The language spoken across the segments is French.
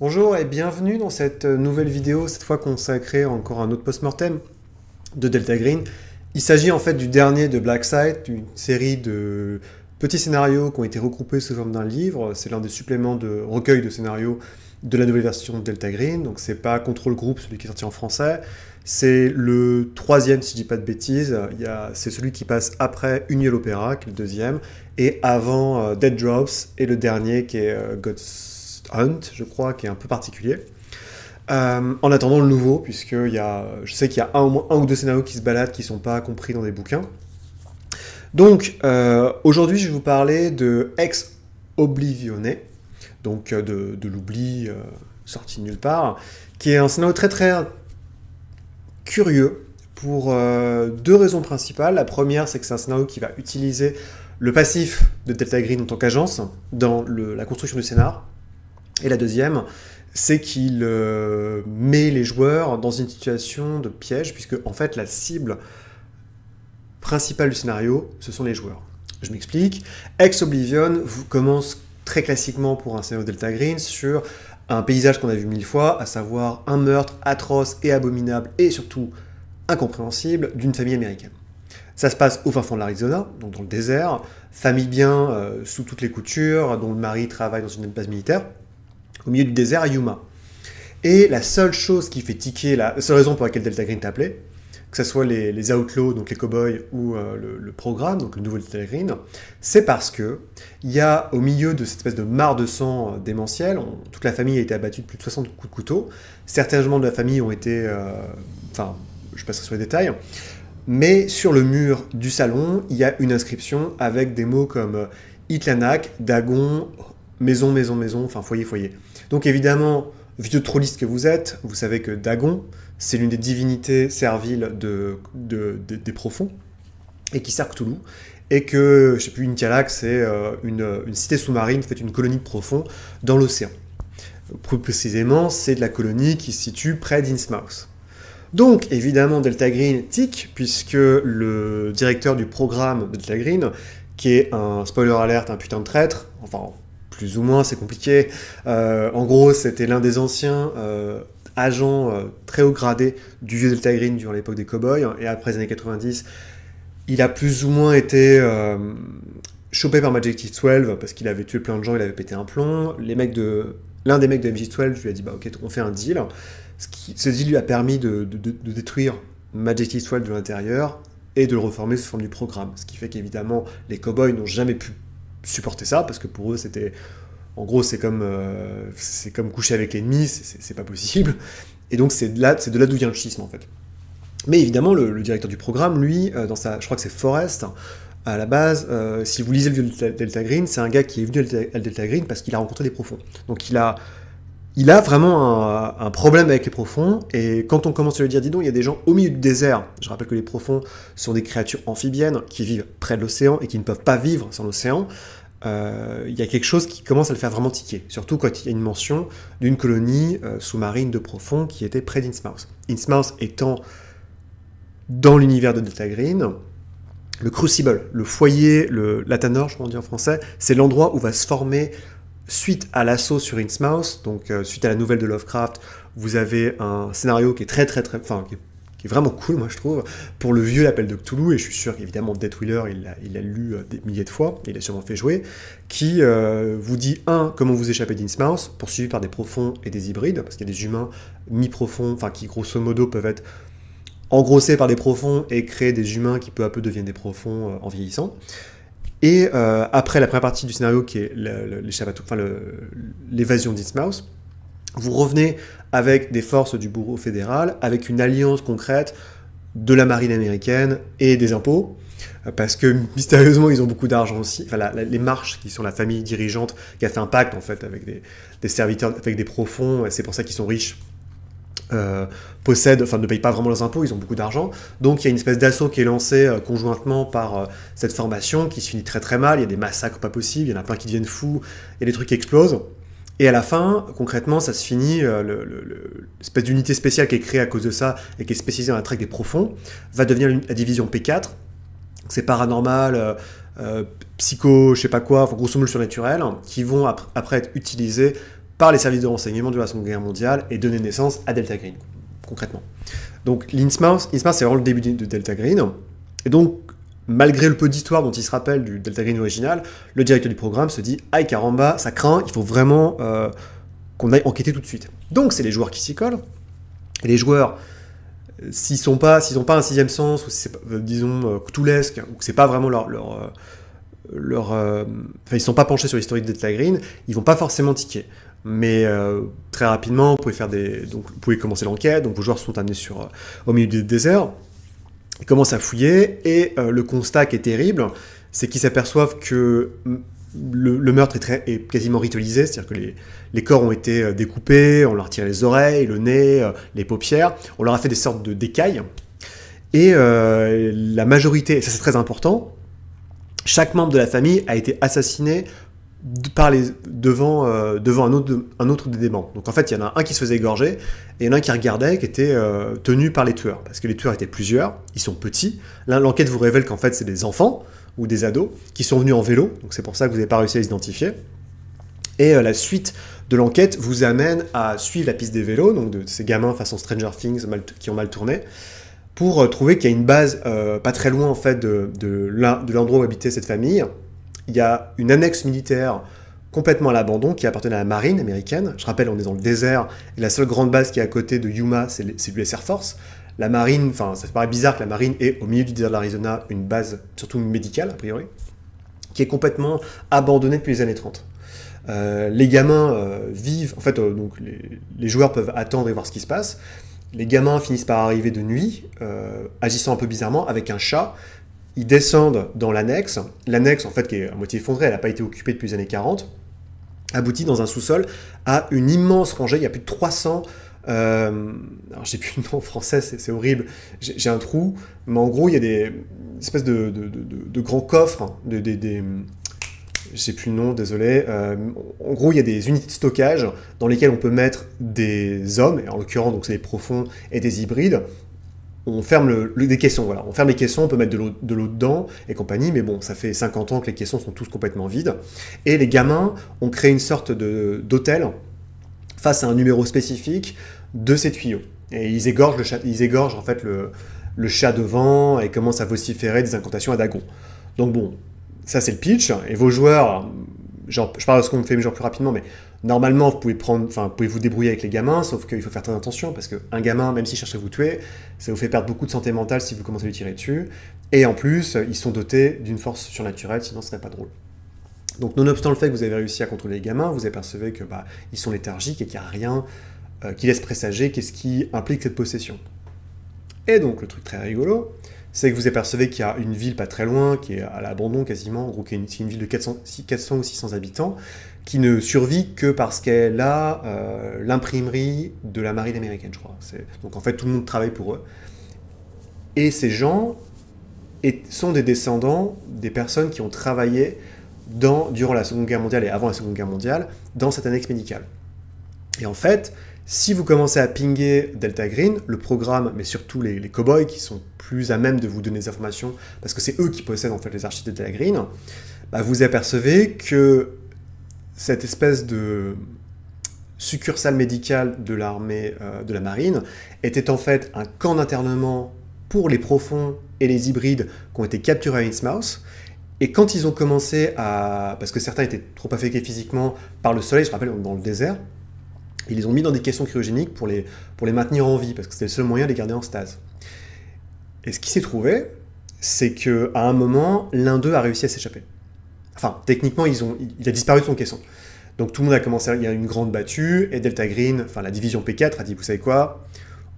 Bonjour et bienvenue dans cette nouvelle vidéo, cette fois consacrée encore à un autre post-mortem de Delta Green. Il s'agit en fait du dernier de Black Site, une série de petits scénarios qui ont été regroupés sous forme d'un livre. C'est l'un des suppléments de recueil de scénarios de la nouvelle version de Delta Green. Donc c'est pas Control Group, celui qui est sorti en français. C'est le troisième, si je dis pas de bêtises. C'est celui qui passe après Union Opera, qui est le deuxième, et avant Dead Drops, et le dernier qui est God's Hunt, je crois, qui est un peu particulier. En attendant le nouveau, puisque je sais qu'il y a au moins un ou deux scénarios qui se baladent qui ne sont pas compris dans des bouquins. Donc, aujourd'hui, je vais vous parler de Ex Oblivione, donc de l'oubli sorti de nulle part, qui est un scénario très très curieux pour deux raisons principales. La première, c'est que c'est un scénario qui va utiliser le passif de Delta Green en tant qu'agence dans la construction du scénar. Et la deuxième, c'est qu'il met les joueurs dans une situation de piège, puisque en fait la cible principale du scénario, ce sont les joueurs. Je m'explique. Ex Oblivion commence très classiquement pour un scénario Delta Green sur un paysage qu'on a vu 1000 fois, à savoir un meurtre atroce et abominable, et surtout incompréhensible, d'une famille américaine. Ça se passe au fin fond de l'Arizona, donc dans le désert, famille bien sous toutes les coutures, dont le mari travaille dans une base militaire, au milieu du désert à Yuma. Et la seule chose qui fait tiquer, la seule raison pour laquelle Delta Green t'appelait, que ce soit les outlaws, donc les cowboys, ou le programme, donc le nouveau Delta Green, c'est parce que il y a au milieu de cette espèce de mare de sang démentielle, toute la famille a été abattue de plus de 60 coups de couteau, certains membres de la famille ont été, je passerai sur les détails, mais sur le mur du salon, il y a une inscription avec des mots comme Itlanak, Dagon, maison, maison, maison, enfin foyer, foyer. Donc évidemment, vieux trolliste que vous êtes, vous savez que Dagon, c'est l'une des divinités serviles des profonds, et qui sert Cthulhu, et que, je sais plus, Intialak, c'est une cité sous-marine, fait une colonie de profonds dans l'océan. Plus précisément, c'est de la colonie qui se situe près d'Innsmouth. Donc, évidemment, Delta Green tic, puisque le directeur du programme de Delta Green, qui est un spoiler alert, un putain de traître, enfin, plus ou moins, c'est compliqué. En gros, c'était l'un des anciens agents très haut gradés du vieux Delta Green durant l'époque des cowboys, et après les années 90, il a plus ou moins été chopé par Majestic 12 parce qu'il avait tué plein de gens, il avait pété un plomb. L'un des mecs de MJ12 lui a dit bah ok, on fait un deal. Ce deal lui a permis de détruire Majestic 12 de l'intérieur et de le reformer sous forme du programme. Ce qui fait qu'évidemment, les cowboys n'ont jamais pu supporter ça, parce que pour eux, c'était... En gros, c'est comme coucher avec l'ennemi, c'est pas possible. Et donc, c'est de là d'où vient le schisme, en fait. Mais évidemment, le directeur du programme, lui, je crois que c'est Forrest, à la base, si vous lisez le vieux Delta Green, c'est un gars qui est venu à Delta Green parce qu'il a rencontré des profonds. Donc, il a vraiment un problème avec les profonds, et quand on commence à lui dire, dis donc, il y a des gens au milieu du désert, je rappelle que les profonds sont des créatures amphibiennes qui vivent près de l'océan et qui ne peuvent pas vivre sans l'océan, il y a quelque chose qui commence à le faire vraiment tiquer, surtout quand il y a une mention d'une colonie sous-marine de profonds qui était près d'Innsmouth. Innsmouth étant dans l'univers de Delta Green, le Crucible, le foyer, la Tanor, je crois qu'on dit en français, c'est l'endroit où va se former, suite à l'assaut sur Innsmouth, donc suite à la nouvelle de Lovecraft, vous avez un scénario qui est qui est vraiment cool, moi je trouve, pour le vieux L'Appel de Cthulhu, et je suis sûr qu'évidemment Death Wheeler, il l'a lu des milliers de fois, il a sûrement fait jouer, qui vous dit, comment vous échapper d'Innsmouth, poursuivi par des profonds et des hybrides, parce qu'il y a des humains mi-profonds, qui grosso modo peuvent être engrossés par des profonds et créer des humains qui peu à peu deviennent des profonds en vieillissant. Et après la première partie du scénario, qui est l'évasion d'Innsmouth, vous revenez avec des forces du Bureau fédéral, avec une alliance concrète de la marine américaine et des impôts, parce que mystérieusement ils ont beaucoup d'argent aussi. Les Marsh, qui sont la famille dirigeante qui a fait un pacte en fait avec des serviteurs, avec des profonds, et c'est pour ça qu'ils sont riches, ne payent pas vraiment leurs impôts, ils ont beaucoup d'argent. Donc il y a une espèce d'assaut qui est lancé conjointement par cette formation, qui se finit très très mal, il y a des massacres pas possibles, il y en a plein qui deviennent fous, il y a des trucs qui explosent. Et à la fin, concrètement, ça se finit, l'espèce d'unité spéciale qui est créée à cause de ça, et qui est spécialisée dans la traque des profonds, va devenir la division P4, c'est paranormal, psycho, je sais pas quoi, grosso modo surnaturel, qui vont après être utilisés par les services de renseignement de la Seconde Guerre mondiale et donné naissance à Delta Green, concrètement. Donc l'Innsmouth, c'est vraiment le début de Delta Green. Et donc, malgré le peu d'histoire dont il se rappelle du Delta Green original, le directeur du programme se dit « Aïe caramba, ça craint, il faut vraiment qu'on aille enquêter tout de suite. » Donc c'est les joueurs qui s'y collent. Et les joueurs, s'ils n'ont pas un sixième sens, ou si c'est, disons, cthulesque, ou que c'est pas vraiment ils ne sont pas penchés sur l'historique de Delta Green, ils vont pas forcément tiquer. Mais très rapidement, vous pouvez commencer l'enquête, donc vos joueurs sont amenés au milieu du désert, ils commencent à fouiller, et le constat qui est terrible, c'est qu'ils s'aperçoivent que le meurtre est quasiment ritualisé, c'est-à-dire que les corps ont été découpés, on leur a tiré les oreilles, le nez, les paupières, on leur a fait des sortes d'écailles, et la majorité, et ça c'est très important, chaque membre de la famille a été assassiné devant un autre des membres. Donc en fait, il y en a un qui se faisait égorger, et il y en a un qui regardait, qui était tenu par les tueurs, parce que les tueurs étaient plusieurs, ils sont petits. Là, l'enquête vous révèle qu'en fait, c'est des enfants, ou des ados, qui sont venus en vélo, donc c'est pour ça que vous n'avez pas réussi à les identifier. Et la suite de l'enquête vous amène à suivre la piste des vélos, donc de ces gamins façon Stranger Things qui ont mal tourné, pour trouver qu'il y a une base pas très loin en fait de l'endroit où habitait cette famille. Il y a une annexe militaire complètement à l'abandon qui appartenait à la marine américaine. Je rappelle, on est dans le désert, et la seule grande base qui est à côté de Yuma, c'est l'US Air Force. La marine, enfin ça paraît bizarre que la marine ait au milieu du désert de l'Arizona une base, surtout médicale a priori, qui est complètement abandonnée depuis les années 30. Les gamins vivent, en fait, donc les joueurs peuvent attendre et voir ce qui se passe. Les gamins finissent par arriver de nuit, agissant un peu bizarrement, avec un chat. Ils descendent dans l'annexe. L'annexe, en fait, qui est à moitié effondrée, elle n'a pas été occupée depuis les années 40, aboutit dans un sous-sol à une immense rangée. Il y a plus de 300... alors, j'ai plus le nom en français, c'est horrible. J'ai un trou, mais en gros, il y a des espèces de grands coffres, je sais plus le nom, désolé. En gros, il y a des unités de stockage dans lesquelles on peut mettre des hommes, et en l'occurrence, donc c'est des profonds et des hybrides. On ferme des caissons, voilà. On ferme les caissons, on peut mettre de l'eau dedans et compagnie, mais bon, ça fait 50 ans que les caissons sont tous complètement vides. Et les gamins ont créé une sorte d'hôtel face à un numéro spécifique de ces tuyaux. Et ils égorgent en fait le chat devant et commencent à vociférer des incantations à Dagon. Donc bon, ça c'est le pitch, et vos joueurs, genre, je parle de ce qu'on fait plus rapidement, mais normalement vous pouvez vous débrouiller avec les gamins, sauf qu'il faut faire très attention, parce qu'un gamin, même s'il cherche à vous tuer, ça vous fait perdre beaucoup de santé mentale si vous commencez à lui tirer dessus, et en plus, ils sont dotés d'une force surnaturelle, sinon ce serait pas drôle. Donc nonobstant le fait que vous avez réussi à contrôler les gamins, vous apercevez que ils sont léthargiques et qu'il n'y a rien qui laisse présager qu'est-ce qui implique cette possession. Et donc le truc très rigolo, c'est que vous apercevez qu'il y a une ville pas très loin, qui est à l'abandon quasiment, en gros qui est une ville de 400 ou 600 habitants, qui ne survit que parce qu'elle a l'imprimerie de la marine américaine, je crois. Donc en fait tout le monde travaille pour eux. Et ces gens sont des descendants des personnes qui ont travaillé durant la Seconde Guerre mondiale et avant la Seconde Guerre mondiale dans cette annexe médicale. Et en fait, si vous commencez à pinguer Delta Green, le programme, mais surtout les cow-boys qui sont plus à même de vous donner des informations, parce que c'est eux qui possèdent en fait les archives de Delta Green, vous apercevez que cette espèce de succursale médicale de l'armée de la marine était en fait un camp d'internement pour les profonds et les hybrides qui ont été capturés à Innsmouth. Et quand ils ont commencé parce que certains étaient trop affectés physiquement par le soleil, je rappelle, dans le désert, ils les ont mis dans des caissons cryogéniques pour les maintenir en vie, parce que c'était le seul moyen de les garder en stase. Et ce qui s'est trouvé, c'est qu'à un moment, l'un d'eux a réussi à s'échapper. Enfin, techniquement, il a disparu de son caisson. Donc tout le monde a commencé, il y a eu une grande battue, et Delta Green, enfin la division P4 a dit, vous savez quoi,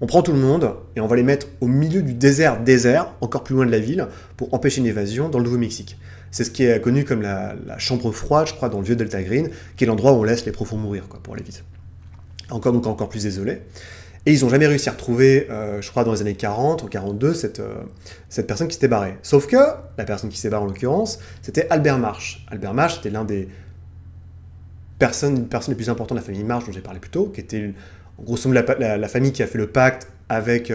on prend tout le monde, et on va les mettre au milieu du désert, encore plus loin de la ville, pour empêcher une évasion dans le Nouveau-Mexique. C'est ce qui est connu comme la chambre froide, je crois, dans le vieux Delta Green, qui est l'endroit où on laisse les profonds mourir, pour aller vite. Encore plus désolé. Et ils n'ont jamais réussi à retrouver, je crois dans les années 40 ou 42, cette personne qui s'était barrée. Sauf que, la personne qui s'est barrée en l'occurrence, c'était Albert Marsh. Albert Marsh, c'était l'un des personnes les plus importantes de la famille Marsh dont j'ai parlé plus tôt, qui était grosso modo la famille qui a fait le pacte avec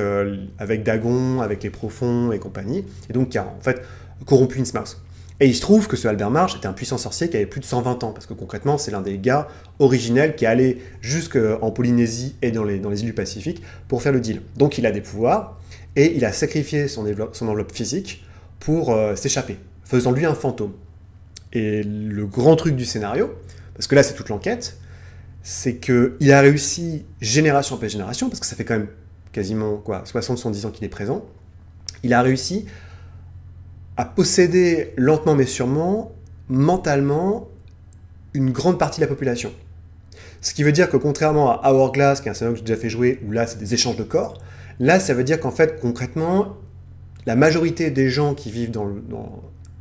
Dagon, avec les profonds et compagnie, et donc qui a en fait corrompu Innsmouth. Et il se trouve que ce Albert Marsh était un puissant sorcier qui avait plus de 120 ans, parce que concrètement, c'est l'un des gars originels qui est allé jusqu'en Polynésie et dans les îles du Pacifique pour faire le deal. Donc il a des pouvoirs, et il a sacrifié son enveloppe physique pour s'échapper, faisant lui un fantôme. Et le grand truc du scénario, parce que là c'est toute l'enquête, c'est qu'il a réussi génération après génération, parce que ça fait quand même quasiment 60-70 ans qu'il est présent, il a réussi à posséder lentement mais sûrement, mentalement, une grande partie de la population. Ce qui veut dire que contrairement à Hourglass, qui est un scénario que j'ai déjà fait jouer, où là c'est des échanges de corps, là ça veut dire qu'en fait concrètement, la majorité des gens qui vivent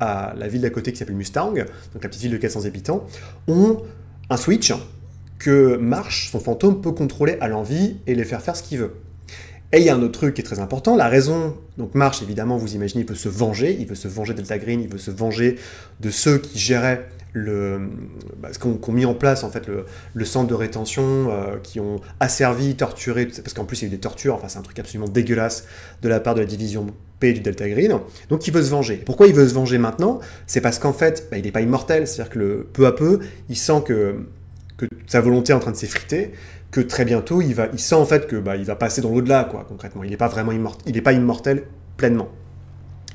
à la ville d'à côté qui s'appelle Mustang, donc la petite ville de 400 habitants, ont un switch que Marsh, son fantôme, peut contrôler à l'envie et les faire faire ce qu'il veut. Et il y a un autre truc qui est très important, la raison, donc Marsh, évidemment, vous imaginez, il veut se venger Delta Green, il veut se venger de ceux qui géraient qu'ont mis en place en fait le centre de rétention, qui ont asservi, torturé, parce qu'en plus il y a eu des tortures, enfin c'est un truc absolument dégueulasse de la part de la division P du Delta Green, donc il veut se venger. Pourquoi il veut se venger maintenant? C'est parce qu'en fait, il n'est pas immortel, c'est-à-dire que peu à peu, il sent que sa volonté est en train de s'effriter, que très bientôt, il sent en fait que il va passer dans l'au-delà, quoi, concrètement. Il n'est pas vraiment immortel, il n'est pas immortel pleinement.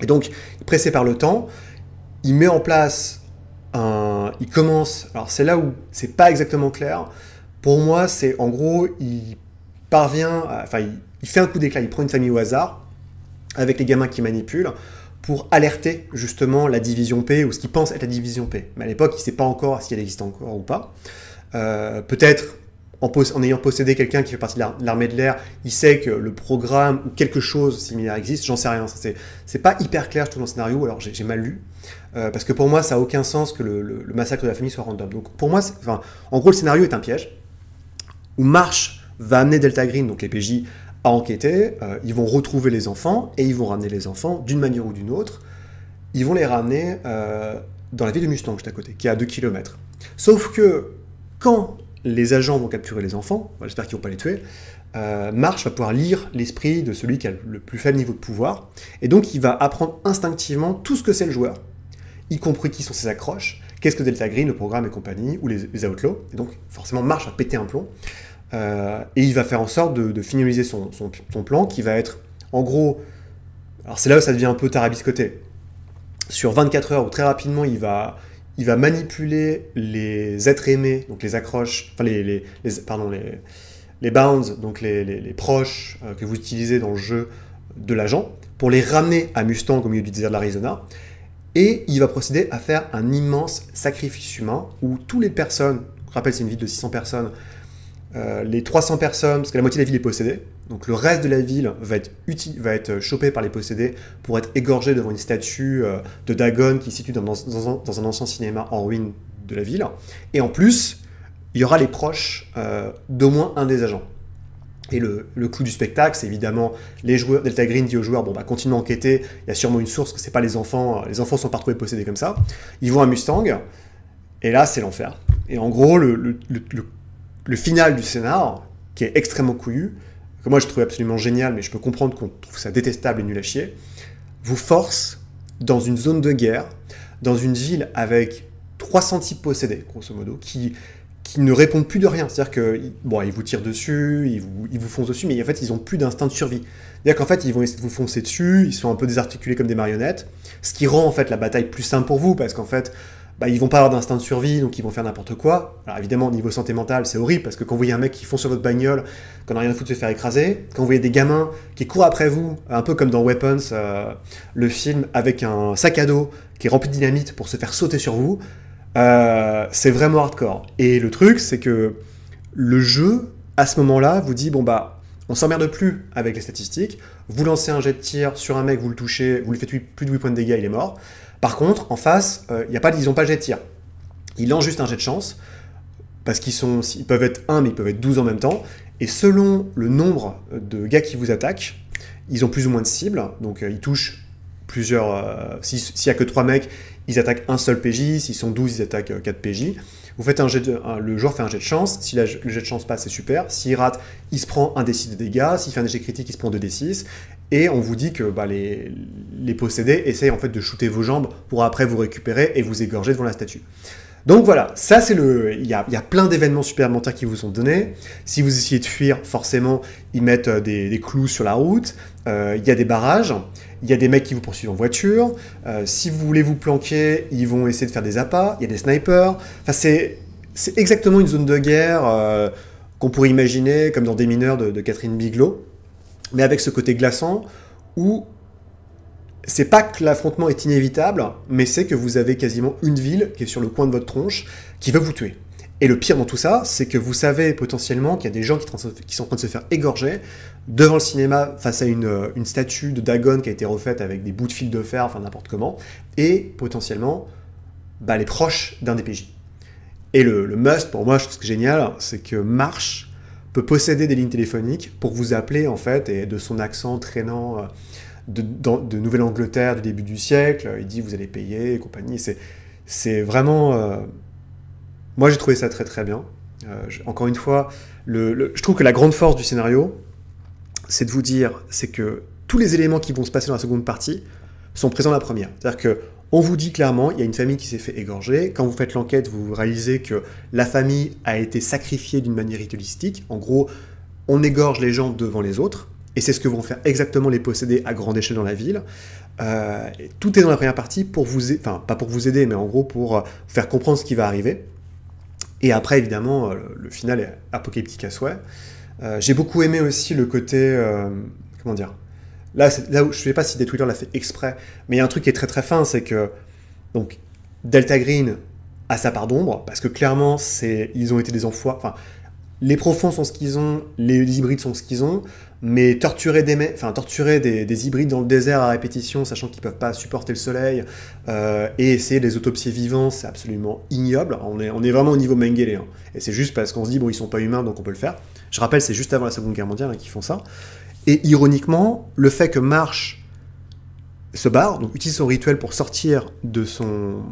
Et donc, pressé par le temps, il met en place il commence, alors c'est là où c'est pas exactement clair, pour moi c'est en gros, il fait un coup d'éclat, il prend une famille au hasard, avec les gamins qui manipulent, pour alerter justement la division P, ou ce qu'il pense être la division P. Mais à l'époque, il ne sait pas encore si elle existe encore ou pas. Peut-être en ayant possédé quelqu'un qui fait partie de l'armée de l'air, il sait que le programme ou quelque chose similaire existe, j'en sais rien. C'est pas hyper clair, je trouve, dans le scénario, alors j'ai mal lu. Parce que pour moi, ça n'a aucun sens que le massacre de la famille soit random. Donc pour moi, en gros, le scénario est un piège, où Marsh va amener Delta Green, donc les PJ, à enquêter, ils vont retrouver les enfants, et ils vont ramener les enfants d'une manière ou d'une autre. Ils vont les ramener dans la ville de Mustang, juste à côté, qui est à 2 km. Sauf que, quand les agents vont capturer les enfants, j'espère qu'ils ne vont pas les tuer, Marsh va pouvoir lire l'esprit de celui qui a le plus faible niveau de pouvoir, et donc il va apprendre instinctivement tout ce que c'est le joueur, y compris qui sont ses accroches, qu'est-ce que Delta Green, le programme et compagnie, ou les Outlaws, et donc forcément Marsh va péter un plomb, et il va faire en sorte de finaliser son plan, qui va être, en gros, alors c'est là où ça devient un peu tarabiscoté, sur 24 heures, où très rapidement il va manipuler les êtres aimés, donc les accroches, enfin les bounds, donc les proches que vous utilisez dans le jeu de l'agent, pour les ramener à Mustang au milieu du désert de l'Arizona, et il va procéder à faire un immense sacrifice humain, où toutes les personnes, je rappelle c'est une ville de 600 personnes, les 300 personnes, parce que la moitié de la ville est possédée, donc le reste de la ville va être chopé par les possédés pour être égorgé devant une statue de Dagon qui se situe dans un ancien cinéma en ruine de la ville. Et en plus, il y aura les proches d'au moins un des agents. Et le clou du spectacle, c'est évidemment les joueurs. Delta Green dit aux joueurs, continuez à enquêter, il y a sûrement une source, que c'est pas les enfants sont pas retrouvés possédés comme ça. Ils vont à Mustang, et là, c'est l'enfer. Et en gros, le final du scénar, qui est extrêmement couillu, que moi je trouve absolument génial, mais je peux comprendre qu'on trouve ça détestable et nul à chier, vous force dans une zone de guerre, dans une ville avec 300 types possédés, grosso modo, qui ne répondent plus de rien. C'est-à-dire qu'ils vous tirent dessus, ils vous foncent dessus, mais en fait, ils n'ont plus d'instinct de survie. C'est-à-dire qu'en fait, ils vont essayer de vous foncer dessus, ils sont un peu désarticulés comme des marionnettes, ce qui rend en fait la bataille plus simple pour vous, parce qu'en fait, ils vont pas avoir d'instinct de survie, donc ils vont faire n'importe quoi. Alors évidemment, au niveau santé mentale, c'est horrible, parce que quand vous voyez un mec qui fonce sur votre bagnole, qu'on n'a rien à foutre de se faire écraser, quand vous voyez des gamins qui courent après vous, un peu comme dans Weapons, le film, avec un sac à dos qui est rempli de dynamite pour se faire sauter sur vous, c'est vraiment hardcore. Et le truc, c'est que le jeu, à ce moment-là, vous dit, on s'emmerde plus avec les statistiques, vous lancez un jet de tir sur un mec, vous le touchez, vous lui faites plus de 8 points de dégâts, il est mort. Par contre, en face, ils n'ont pas de jet de tir. Ils lancent juste un jet de chance, parce ils peuvent être 1, mais ils peuvent être 12 en même temps, et selon le nombre de gars qui vous attaquent, ils ont plus ou moins de cibles, donc ils touchent plusieurs... S'il n'y a que 3 mecs, ils attaquent un seul PJ, s'ils sont 12, ils attaquent 4 PJ. Vous faites le joueur fait un jet de chance, si le jet de chance passe, c'est super, s'il rate, il se prend un D6 de dégâts, s'il fait un jet critique, il se prend 2 D6, et on vous dit que bah, les possédés essayent en fait de shooter vos jambes pour après vous récupérer et vous égorger devant la statue. Donc voilà, ça c'est il y a plein d'événements supplémentaires qui vous sont donnés. Si vous essayez de fuir, forcément, ils mettent des clous sur la route, il y a des barrages, il y a des mecs qui vous poursuivent en voiture, si vous voulez vous planquer, ils vont essayer de faire des appâts, il y a des snipers, enfin c'est exactement une zone de guerre qu'on pourrait imaginer comme dans Des mineurs de Catherine Bigelow, mais avec ce côté glaçant où c'est pas que l'affrontement est inévitable, mais c'est que vous avez quasiment une ville qui est sur le coin de votre tronche, qui veut vous tuer. Et le pire dans tout ça, c'est que vous savez potentiellement qu'il y a des gens qui sont en train de se faire égorger devant le cinéma face à une statue de Dagon qui a été refaite avec des bouts de fil de fer, enfin n'importe comment, et potentiellement bah, les proches d'un des PJ. Et le must, pour moi, je trouve ce qui est génial, c'est que Marsh peut posséder des lignes téléphoniques pour vous appeler, en fait, et de son accent traînant de Nouvelle-Angleterre du début du siècle, il dit vous allez payer et compagnie. C'est vraiment... Moi, j'ai trouvé ça très très bien. Encore une fois, je trouve que la grande force du scénario, c'est de vous dire, c'est que tous les éléments qui vont se passer dans la seconde partie sont présents dans la première. C'est-à-dire que on vous dit clairement, il y a une famille qui s'est fait égorger. Quand vous faites l'enquête, vous réalisez que la famille a été sacrifiée d'une manière ritualistique. En gros, on égorge les gens devant les autres. Et c'est ce que vont faire exactement les possédés à grande échelle dans la ville. Et tout est dans la première partie pour vous aider, enfin, pas pour vous aider, mais en gros pour faire comprendre ce qui va arriver. Et après, évidemment, le final est apocalyptique à souhait. J'ai beaucoup aimé aussi le côté... comment dire ? Là où je ne sais pas si Death Wheeler l'a fait exprès, mais il y a un truc qui est très très fin, c'est que donc, Delta Green a sa part d'ombre, parce que clairement, ils ont été des enfoirés. Enfin, les profonds sont ce qu'ils ont, les hybrides sont ce qu'ils ont, mais torturer des hybrides dans le désert à répétition, sachant qu'ils ne peuvent pas supporter le soleil, et essayer de les autopsier vivants, c'est absolument ignoble. On est vraiment au niveau Mengele. Hein. Et c'est juste parce qu'on se dit, bon, ils ne sont pas humains, donc on peut le faire. Je rappelle, c'est juste avant la Seconde Guerre mondiale qu'ils font ça. Et ironiquement, le fait que Marsh se barre, donc utilise son rituel pour sortir de son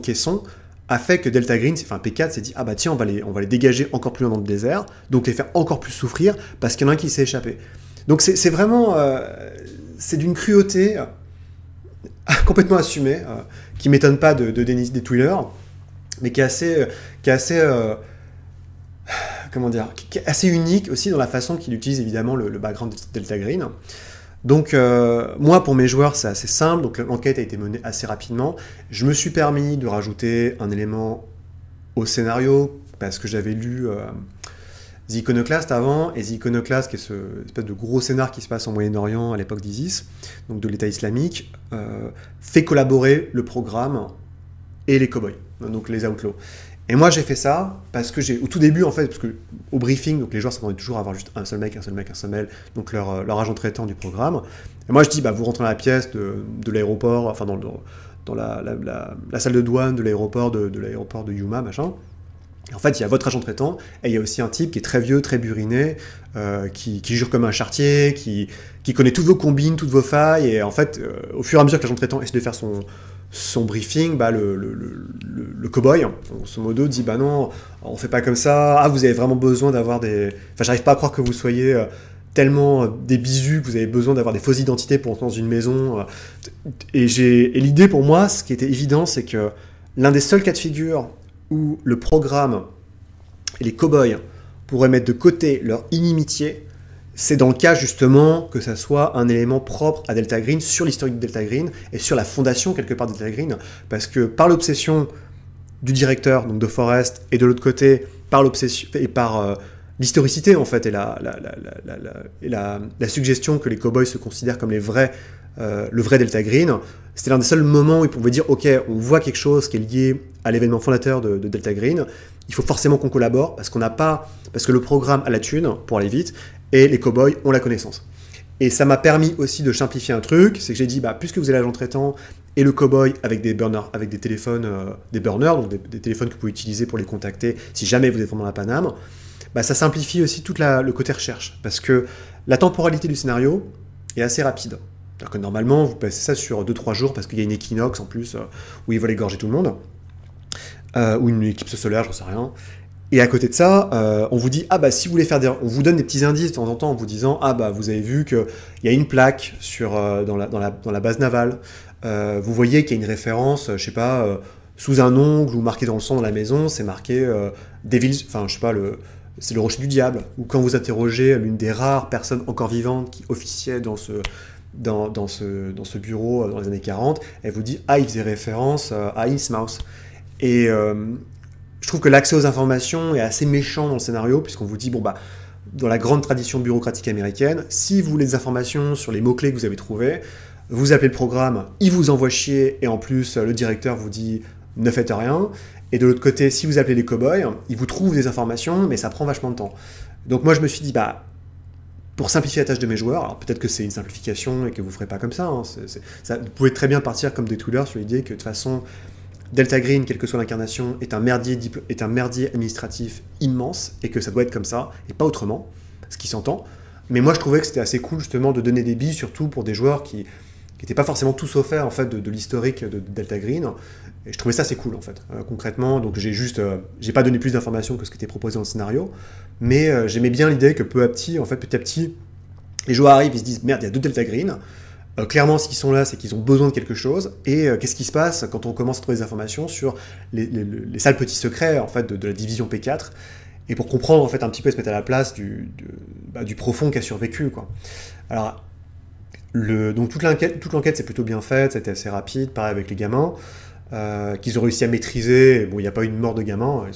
caisson, a fait que Delta Green, enfin P4, s'est dit « Ah bah tiens, on va les dégager encore plus loin dans le désert, donc les faire encore plus souffrir, parce qu'il y en a un qui s'est échappé. » Donc c'est vraiment... c'est d'une cruauté complètement assumée, qui m'étonne pas de Dennis Detwiller, mais qui est assez comment dire, qui est assez unique aussi dans la façon qu'il utilise évidemment le background de Delta Green. Donc moi pour mes joueurs c'est assez simple, donc l'enquête a été menée assez rapidement. Je me suis permis de rajouter un élément au scénario parce que j'avais lu The Iconoclast avant, et The Iconoclast qui est ce espèce de gros scénar qui se passe en Moyen-Orient à l'époque d'ISIS, donc de l'État islamique, fait collaborer le programme et les cow-boys, donc les outlaws. Et moi j'ai fait ça parce que au tout début en fait, parce que au briefing, donc les joueurs s'attendaient toujours à avoir juste un seul mec, donc leur agent traitant du programme. Et moi je dis vous rentrez dans la pièce de l'aéroport, enfin dans la salle de douane de l'aéroport de Yuma, machin. Et en fait il y a votre agent traitant et il y a aussi un type qui est très vieux, très buriné, qui jure comme un charretier, qui connaît toutes vos combines, toutes vos failles, et en fait au fur et à mesure que l'agent traitant essaie de faire son briefing, le cow-boy, grosso modo, dit non, on fait pas comme ça, vous avez vraiment besoin d'avoir des... Enfin, j'arrive pas à croire que vous soyez tellement des bisous, que vous avez besoin d'avoir des fausses identités pour entrer dans une maison. Et l'idée pour moi, ce qui était évident, c'est que l'un des seuls cas de figure où le programme et les cow-boys pourraient mettre de côté leur inimitié, c'est dans le cas justement que ça soit un élément propre à Delta Green, sur l'historique de Delta Green et sur la fondation quelque part de Delta Green, parce que par l'obsession du directeur, donc de Forrest, et de l'autre côté par l'obsession et par l'historicité en fait et la suggestion que les cowboys se considèrent comme le vrai Delta Green, c'était l'un des seuls moments où ils pouvaient dire ok, on voit quelque chose qui est lié à l'événement fondateur de Delta Green, il faut forcément qu'on collabore parce que le programme a la thune pour aller vite et les cowboys ont la connaissance. Et ça m'a permis aussi de simplifier un truc, c'est que j'ai dit puisque vous avez l'agent traitant et le cowboy avec des burners, avec des téléphones, des burners, donc des téléphones que vous pouvez utiliser pour les contacter si jamais vous êtes vraiment dans la Paname, ça simplifie aussi tout le côté recherche, parce que la temporalité du scénario est assez rapide. C'est-à-dire que normalement, vous passez ça sur 2-3 jours, parce qu'il y a une équinoxe en plus, où ils veulent égorger tout le monde, ou une éclipse solaire, j'en sais rien. Et à côté de ça, on vous dit, ah bah si vous voulez faire on vous donne des petits indices de temps en temps en vous disant, ah bah vous avez vu qu'il y a une plaque dans la base navale, vous voyez qu'il y a une référence, je sais pas, sous un ongle ou marqué dans le sang dans la maison, c'est marqué enfin je sais pas, c'est le rocher du diable. Ou quand vous interrogez l'une des rares personnes encore vivantes qui officiait dans ce bureau dans les années 40, elle vous dit, ah il faisait référence à Innsmouth. Et je trouve que l'accès aux informations est assez méchant dans le scénario, puisqu'on vous dit, bon bah, dans la grande tradition bureaucratique américaine, si vous voulez des informations sur les mots-clés que vous avez trouvés, vous appelez le programme, il vous envoie chier, et en plus, le directeur vous dit, ne faites rien. Et de l'autre côté, si vous appelez les cow-boys, ils vous trouvent des informations, mais ça prend vachement de temps. Donc moi, je me suis dit, bah, pour simplifier la tâche de mes joueurs, alors peut-être que c'est une simplification et que vous ne ferez pas comme ça, hein, vous pouvez très bien partir comme des toolers sur l'idée que de toute façon, Delta Green, quelle que soit l'incarnation, est un merdier administratif immense et que ça doit être comme ça et pas autrement, ce qui s'entend. Mais moi, je trouvais que c'était assez cool justement de donner des billes, surtout pour des joueurs qui n'étaient pas forcément tous au fait en fait de l'historique de Delta Green. Et je trouvais ça assez cool en fait, concrètement. Donc j'ai pas donné plus d'informations que ce qui était proposé dans le scénario, mais j'aimais bien l'idée que petit à petit, les joueurs arrivent, ils se disent merde, il y a 2 Delta Green. Clairement, s'ils sont là, c'est qu'ils ont besoin de quelque chose. Et qu'est-ce qui se passe quand on commence à trouver des informations sur les sales petits secrets en fait, de la division P4, et pour comprendre en fait un petit peu, se mettre à la place du profond qui a survécu, quoi. Alors, donc toute l'enquête c'est plutôt bien faite, c'était assez rapide, pareil avec les gamins, qu'ils ont réussi à maîtriser. Bon, il n'y a pas eu une mort de gamins,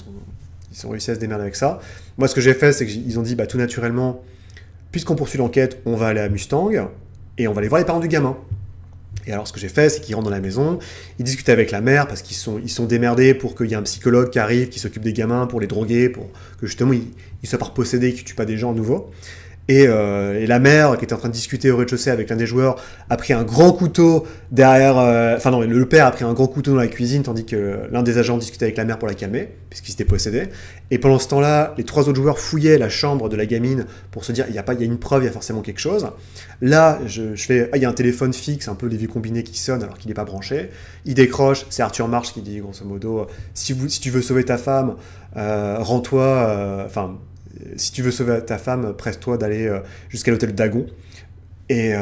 ils ont réussi à se démerder avec ça. Moi, ce que j'ai fait, c'est qu'ils ont dit, bah, tout naturellement, puisqu'on poursuit l'enquête, on va aller à Mustang, et on va aller voir les parents du gamin. Et alors, ce que j'ai fait, c'est qu'ils rentrent dans la maison, ils discutent avec la mère, parce qu'ils sont démerdés pour qu'il y ait un psychologue qui arrive, qui s'occupe des gamins, pour les droguer, pour que justement, ils soient pas possédés, qu'ils ne tuent pas des gens à nouveau. Et la mère, qui était en train de discuter au rez-de-chaussée avec l'un des joueurs, a pris un grand couteau derrière... Enfin non, le père a pris un grand couteau dans la cuisine, tandis que l'un des agents discutait avec la mère pour la calmer, puisqu'il s'était possédé. Et pendant ce temps-là, les 3 autres joueurs fouillaient la chambre de la gamine pour se dire, il y a une preuve, il y a forcément quelque chose. Là, je fais, il y a un téléphone fixe, un peu les vieux combinés qui sonne alors qu'il n'est pas branché. Il décroche, c'est Arthur March qui dit, grosso modo, si tu veux sauver ta femme, rends-toi... si tu veux sauver ta femme, presse-toi d'aller jusqu'à l'hôtel Dagon et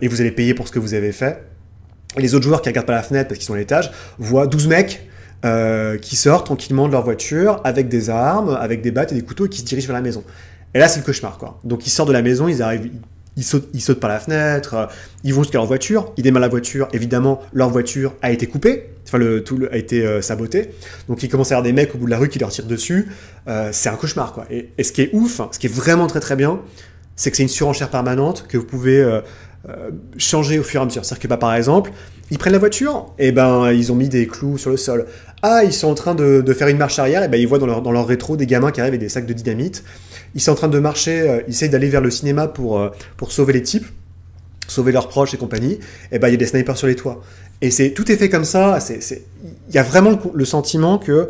vous allez payer pour ce que vous avez fait. Et les autres joueurs qui regardent par la fenêtre parce qu'ils sont à l'étage voient 12 mecs qui sortent tranquillement de leur voiture avec des armes, avec des battes et des couteaux et qui se dirigent vers la maison. Et là, c'est le cauchemar, quoi. Donc ils sortent de la maison, ils arrivent, ils sautent par la fenêtre, ils vont jusqu'à leur voiture, ils démarrent la voiture, évidemment, leur voiture a été coupée, enfin a été sabotée, donc il commence à y avoir des mecs au bout de la rue qui leur tirent dessus, c'est un cauchemar, quoi. Et ce qui est ouf, ce qui est vraiment très très bien, c'est que c'est une surenchère permanente que vous pouvez changer au fur et à mesure. C'est-à-dire que par exemple, ils prennent la voiture, et ben ils ont mis des clous sur le sol. Ah, ils sont en train de faire une marche arrière, et ben ils voient dans leur rétro des gamins qui arrivent avec des sacs de dynamite. Ils sont en train de marcher, ils essayent d'aller vers le cinéma pour sauver les types, sauver leurs proches et compagnie. Et ben il y a des snipers sur les toits. Et tout est fait comme ça. Il y a vraiment le sentiment que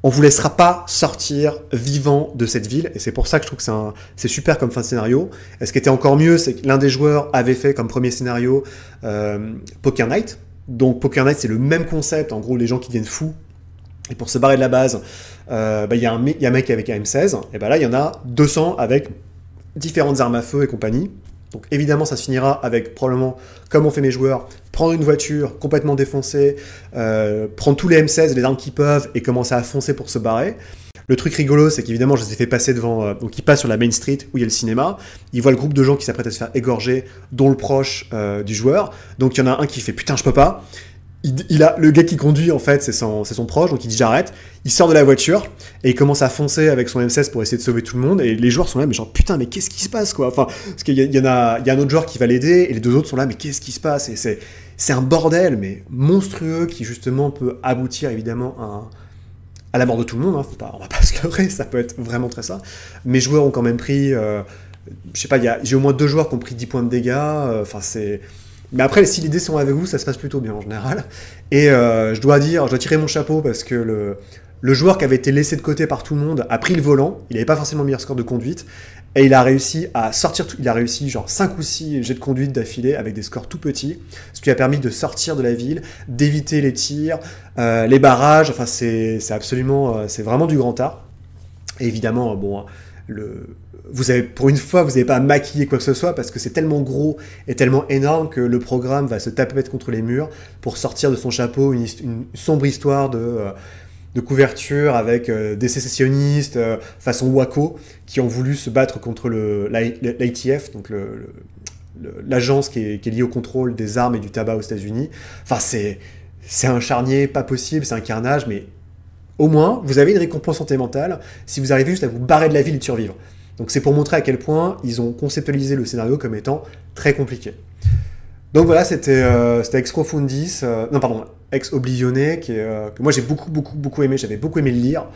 on vous laissera pas sortir vivant de cette ville, et c'est pour ça que je trouve que c'est super comme fin de scénario. Et ce qui était encore mieux, c'est que l'un des joueurs avait fait comme premier scénario Poker Night. Donc Poker Night, c'est le même concept, en gros les gens qui deviennent fous, et pour se barrer de la base, y a un mec avec un M16, et ben là il y en a 200 avec différentes armes à feu et compagnie. Donc évidemment ça se finira avec probablement, comme ont fait mes joueurs, prendre une voiture complètement défoncée, prendre tous les M16 et les armes qu'ils peuvent et commencer à foncer pour se barrer. Le truc rigolo, c'est qu'évidemment je les ai fait passer devant, donc ils passent sur la Main Street où il y a le cinéma, ils voient le groupe de gens qui s'apprêtent à se faire égorger, dont le proche du joueur, donc il y en a un qui fait putain je peux pas. Le gars qui conduit, en fait, c'est son proche, donc il dit j'arrête. Il sort de la voiture et il commence à foncer avec son M16 pour essayer de sauver tout le monde. Et les joueurs sont là, mais genre putain, mais qu'est-ce qui se passe, quoi? Enfin, parce qu'il y a un autre joueur qui va l'aider et les 2 autres sont là, mais qu'est-ce qui se passe? Et c'est un bordel, mais monstrueux qui justement peut aboutir évidemment à la mort de tout le monde. Hein. On va pas se leurrer, ça peut être vraiment très ça. Mes joueurs ont quand même pris, je sais pas, j'ai au moins 2 joueurs qui ont pris 10 points de dégâts. Enfin, c'est. Mais après, si les dés sont avec vous, ça se passe plutôt bien en général. Et je dois tirer mon chapeau parce que le joueur qui avait été laissé de côté par tout le monde a pris le volant. Il n'avait pas forcément le meilleur score de conduite. Et il a réussi à sortir, il a réussi genre 5 ou 6 jets de conduite d'affilée avec des scores tout petits. Ce qui a permis de sortir de la ville, d'éviter les tirs, les barrages. Enfin, c'est absolument, c'est vraiment du grand art. Et évidemment, bon, vous avez, pour une fois, vous n'avez pas à maquiller quoi que ce soit parce que c'est tellement gros et tellement énorme que le programme va se taper contre les murs pour sortir de son chapeau une sombre histoire de couverture avec des sécessionnistes façon Waco qui ont voulu se battre contre l'ITF, donc l'agence qui est liée au contrôle des armes et du tabac aux États-Unis. Enfin, c'est un charnier pas possible, c'est un carnage, mais au moins, vous avez une récompense sentimentale si vous arrivez juste à vous barrer de la ville et de survivre. Donc c'est pour montrer à quel point ils ont conceptualisé le scénario comme étant très compliqué. Donc voilà, c'était Ex Profundis, non pardon, Ex Oblivionne, que moi j'ai beaucoup aimé, j'avais beaucoup aimé le lire,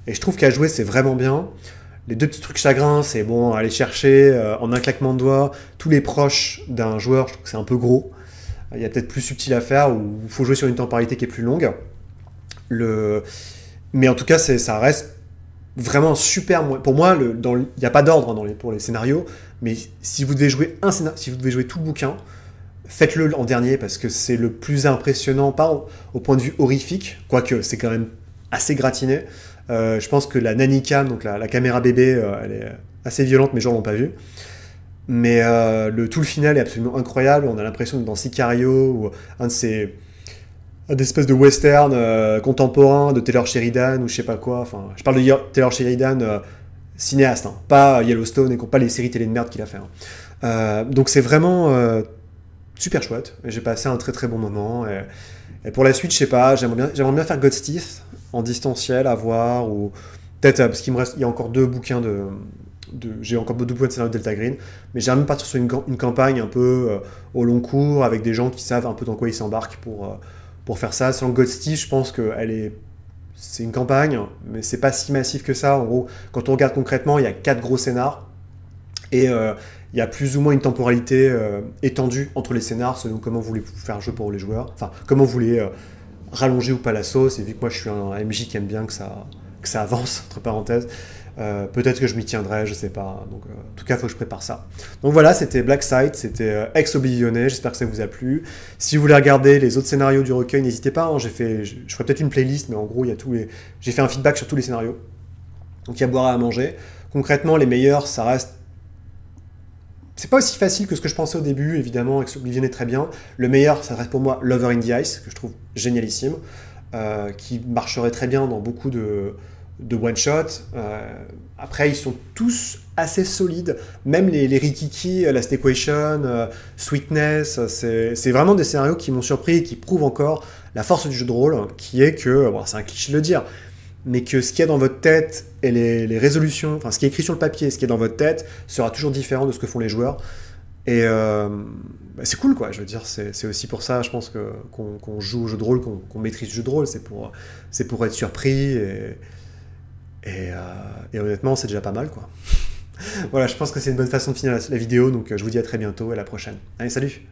et je trouve qu'à jouer c'est vraiment bien. Les deux petits trucs chagrins, c'est bon, aller chercher en un claquement de doigts tous les proches d'un joueur, je trouve que c'est un peu gros. Il y a peut-être plus subtil à faire, ou il faut jouer sur une temporalité qui est plus longue. Mais en tout cas, ça reste vraiment super. Pour moi, il n'y a pas d'ordre pour les scénarios, mais si vous devez jouer si vous devez jouer tout le bouquin, faites-le en dernier parce que c'est le plus impressionnant, pas au point de vue horrifique, quoique c'est quand même assez gratiné. Je pense que la Nannycam, donc la caméra bébé, elle est assez violente, mes gens l'ont pas vu. Mais tout le final est absolument incroyable. On a l'impression d'être dans Sicario ou un d'espèces de western contemporain de Taylor Sheridan ou je sais pas quoi. Enfin, je parle de Taylor Sheridan cinéaste, hein, pas Yellowstone et pas les séries télé de merde qu'il a fait. Hein. Donc c'est vraiment super chouette. J'ai passé un très très bon moment. Et pour la suite, je sais pas, j'aimerais bien faire God's Teeth en distanciel à voir ou peut-être parce qu'il me reste, il y a encore deux bouquins j'ai encore deux bouquins de scénario de Delta Green, mais j'aimerais bien partir sur une campagne un peu au long cours avec des gens qui savent un peu dans quoi ils s'embarquent pour faire ça. Sans God's Teeth, je pense que c'est une campagne, mais c'est pas si massif que ça. En gros, quand on regarde concrètement, il y a 4 gros scénars et il y a plus ou moins une temporalité étendue entre les scénars selon comment vous voulez faire jeu pour les joueurs, enfin comment vous voulez rallonger ou pas la sauce. Et vu que moi je suis un MJ qui aime bien que ça avance, entre parenthèses, peut-être que je m'y tiendrai, je sais pas. Donc, en tout cas, il faut que je prépare ça. Donc voilà, c'était Black Site, c'était Ex Oblivionne. J'espère que ça vous a plu. Si vous voulez regarder les autres scénarios du recueil, n'hésitez pas. Hein, je ferai peut-être une playlist, mais en gros, j'ai fait un feedback sur tous les scénarios. Donc il y a à boire et à manger. Concrètement, les meilleurs, ça reste. C'est pas aussi facile que ce que je pensais au début, évidemment, Ex Oblivionne est très bien. Le meilleur, ça reste pour moi Lover in the Ice, que je trouve génialissime, qui marcherait très bien dans beaucoup de one-shot. Après, ils sont tous assez solides. Même les Rikiki, Last Equation, Sweetness, c'est vraiment des scénarios qui m'ont surpris et qui prouvent encore la force du jeu de rôle, qui est que, bon, c'est un cliché de le dire, mais que ce qu'il y a dans votre tête et les résolutions, enfin ce qui est écrit sur le papier et ce qui est dans votre tête sera toujours différent de ce que font les joueurs. Et c'est cool, quoi. Je veux dire, c'est aussi pour ça, je pense qu'on joue au jeu de rôle, qu'on maîtrise le jeu de rôle. C'est pour être surpris et honnêtement, c'est déjà pas mal, quoi. Voilà, je pense que c'est une bonne façon de finir la vidéo, donc je vous dis à très bientôt et à la prochaine. Allez, salut!